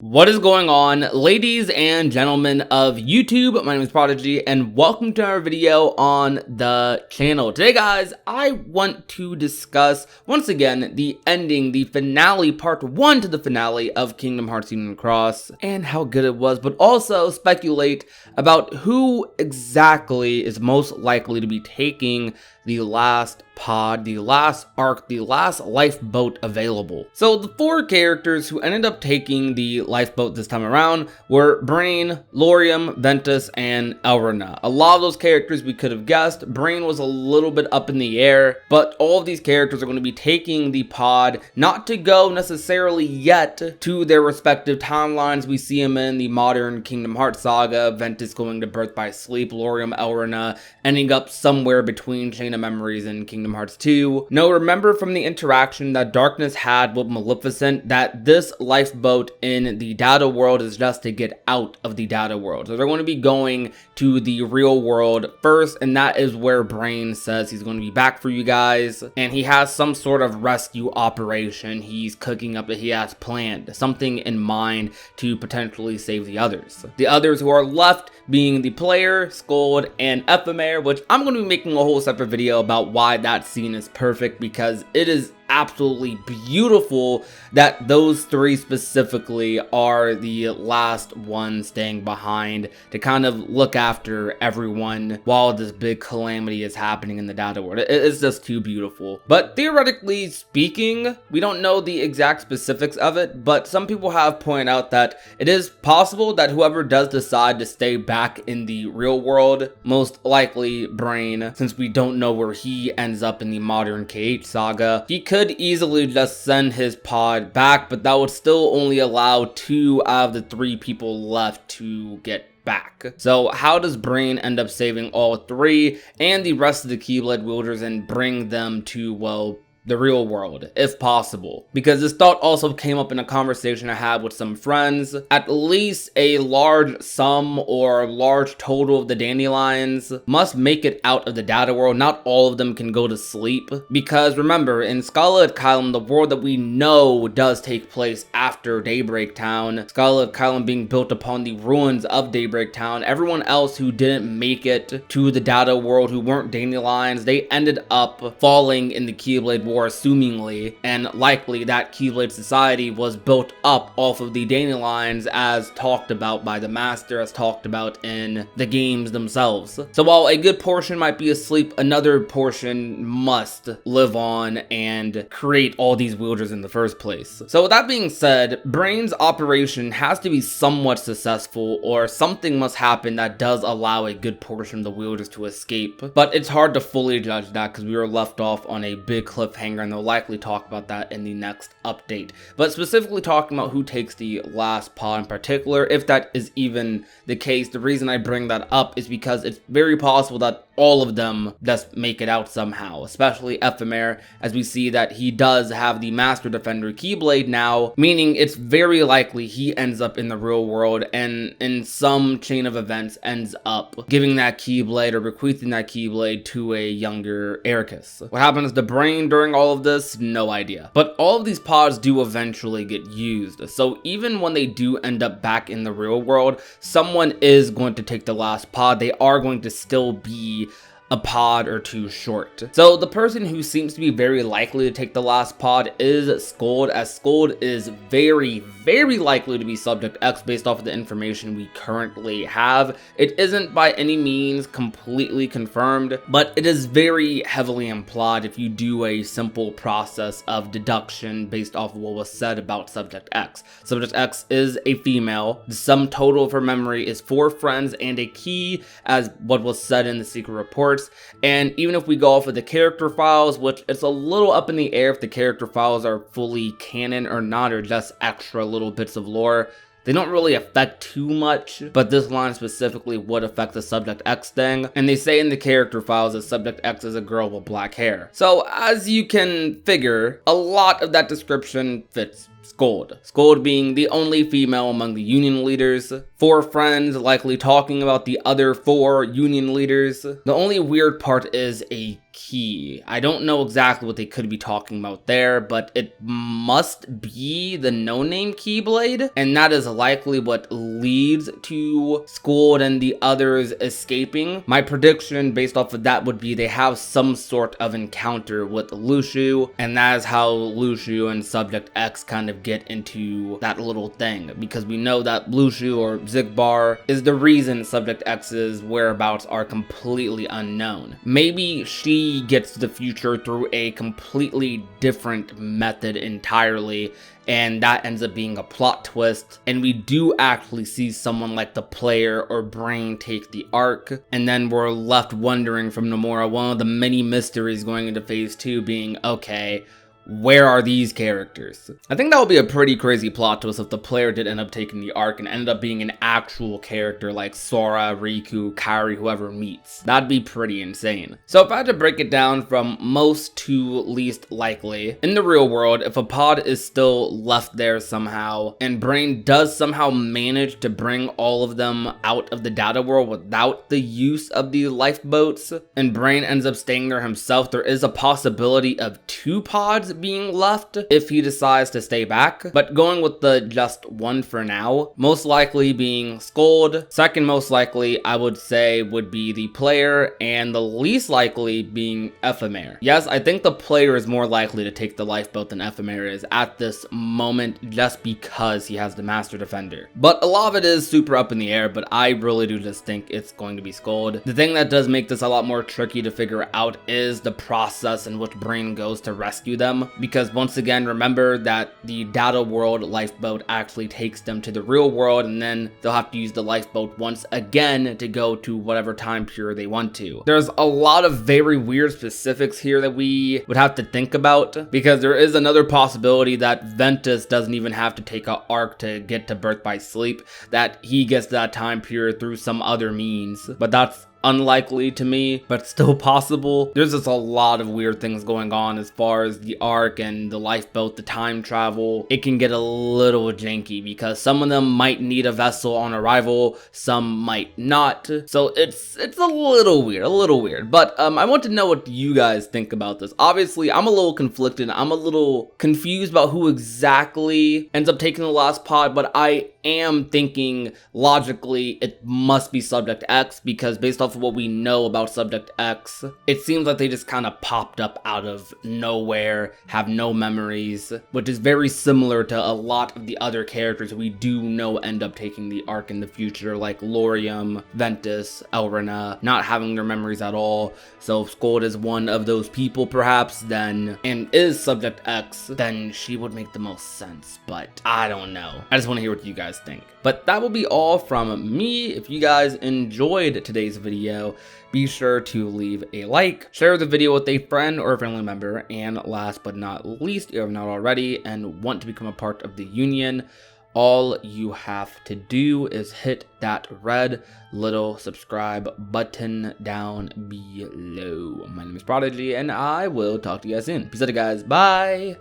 What is going on, ladies and gentlemen of YouTube? My name is Prodigy and welcome to our video on the channel. Today guys, I want to discuss once again the ending, the finale, part 1 to the finale of Kingdom Hearts Union Cross and how good it was, but also speculate about who exactly is most likely to be taking the last pod, the last arc, the last lifeboat available. So the 4 characters who ended up taking the lifeboat this time around were Brain, Lauriam, Ventus, and Elrina. A lot of those characters we could have guessed. Brain was a little bit up in the air, but all of these characters are going to be taking the pod, not to go necessarily yet to their respective timelines. We see them in the modern Kingdom Hearts saga, Ventus going to Birth by Sleep, Lauriam, Elrina ending up somewhere between Chain of Memories and Kingdom Hearts 2. Now remember from the interaction that Darkness had with Maleficent that this lifeboat in the data world is just to get out of the data world. So they're going to be going to the real world first, and that is where Brain says he's going to be back for you guys, and he has some sort of rescue operation he's cooking up that he has planned, something in mind to potentially save the others. The others who are left being the player, Scold, and Ephemer, which I'm going to be making a whole separate video about why that scene is perfect, because it is absolutely beautiful that those 3 specifically are the last ones staying behind to kind of look after everyone while this big calamity is happening in the data world. It's just too beautiful. But theoretically speaking, we don't know the exact specifics of it, but some people have pointed out that it is possible that whoever does decide to stay back in the real world, most likely Brain, since we don't know where he ends up in the modern KH saga, he could easily just send his pod back, but that would still only allow 2 out of the 3 people left to get back. So how does Brain end up saving all 3 and the rest of the Keyblade wielders and bring them to, well, the real world, if possible? Because this thought also came up in a conversation I had with some friends. At least a large sum or large total of the dandelions must make it out of the data world. Not all of them can go to sleep, because remember, in Scarlet Kylam, the world that we know does take place after Daybreak Town, Scarlet Kylam being built upon the ruins of Daybreak Town, everyone else who didn't make it to the data world, who weren't dandelions, they ended up falling in the Keyblade War, assumingly, and likely that Keyblade society was built up off of the dandelions as talked about by the master, as talked about in the games themselves. So while a good portion might be asleep, another portion must live on and create all these wielders in the first place. So with that being said, Brain's operation has to be somewhat successful, or something must happen that does allow a good portion of the wielders to escape, but it's hard to fully judge that because we were left off on a big cliffhanger, and they'll likely talk about that in the next update. But specifically talking about who takes the last pod in particular, if that is even the case, the reason I bring that up is because it's very possible that all of them just make it out somehow, especially Ephemer, as we see that he does have the Master Defender Keyblade now, meaning it's very likely he ends up in the real world and in some chain of events ends up giving that Keyblade or bequeathing that Keyblade to a younger Ericus. What happens to Brain during all of this? No idea. But all of these pods do eventually get used, so even when they do end up back in the real world, someone is going to take the last pod. They are going to still be a pod or 2 short. So the person who seems to be very likely to take the last pod is Scold, as Scold is very likely to be Subject X based off of the information we currently have. It isn't by any means completely confirmed, but it is very heavily implied if you do a simple process of deduction based off of what was said about Subject X. Subject X is a female. The sum total of her memory is 4 friends and a key, as what was said in the secret reports. And even if we go off of the character files, which it's a little up in the air if the character files are fully canon or not, or just extra little bits of lore, they don't really affect too much, but this line specifically would affect the Subject X thing. And they say in the character files that Subject X is a girl with black hair. So as you can figure, a lot of that description fits Scold. Scold being the only female among the Union leaders, 4 friends likely talking about the other 4 Union leaders. The only weird part is a key. I don't know exactly what they could be talking about there, but it must be the no-name Keyblade, and that is likely what leads to Scold and the others escaping. My prediction based off of that would be they have some sort of encounter with Lushu, and that is how Lushu and Subject X kind of get into that little thing, because we know that Lushu or Xigbar is the reason Subject X's whereabouts are completely unknown. Maybe she gets to the future through a completely different method entirely, and that ends up being a plot twist, and we do actually see someone like the player or Brain take the arc, and then we're left wondering from Nomura, one of the many mysteries going into phase 2 being, okay, where are these characters? I think that would be a pretty crazy plot twist if the player did end up taking the arc and ended up being an actual character like Sora, Riku, Kairi, whoever meets. That'd be pretty insane. So if I had to break it down from most to least likely, in the real world, if a pod is still left there somehow, and Brain does somehow manage to bring all of them out of the data world without the use of the lifeboats, and Brain ends up staying there himself, there is a possibility of 2 pods being left if he decides to stay back, but going with the just one for now, most likely being Scold. Second most likely, I would say, would be the player, and the least likely being Ephemer. Yes, I think the player is more likely to take the lifeboat than Ephemer is at this moment, just because he has the Master Defender. But a lot of it is super up in the air, but I really do just think it's going to be Scold. The thing that does make this a lot more tricky to figure out is the process in which Brain goes to rescue them, because once again, remember that the data world lifeboat actually takes them to the real world, and then they'll have to use the lifeboat once again to go to whatever time period they want to. There's a lot of very weird specifics here that we would have to think about, because there is another possibility that Ventus doesn't even have to take an arc to get to Birth by Sleep, that he gets that time period through some other means, but that's unlikely to me, but still possible. There's just a lot of weird things going on as far as the arc and the lifeboat, the time travel. It can get a little janky because some of them might need a vessel on arrival, some might not. So it's a little weird, but I want to know what you guys think about this. Obviously, I'm a little conflicted. I'm a little confused about who exactly ends up taking the last pod, but I am thinking logically it must be Subject X, because based off of what we know about Subject X, it seems like they just kind of popped up out of nowhere, have no memories, which is very similar to a lot of the other characters we do know end up taking the arc in the future, like Laurium, Ventus, Elrina, not having their memories at all. So if Scold is one of those people perhaps, then, and is Subject X, then she would make the most sense, but I don't know. I just want to hear what you guys think. But that will be all from me. If you guys enjoyed today's video, be sure to leave a like, share the video with a friend or a family member, and last but not least, if you have not already and want to become a part of the union, all you have to do is hit that red little subscribe button down below. My name is Prodigy, and I will talk to you guys soon. Peace out, guys. Bye!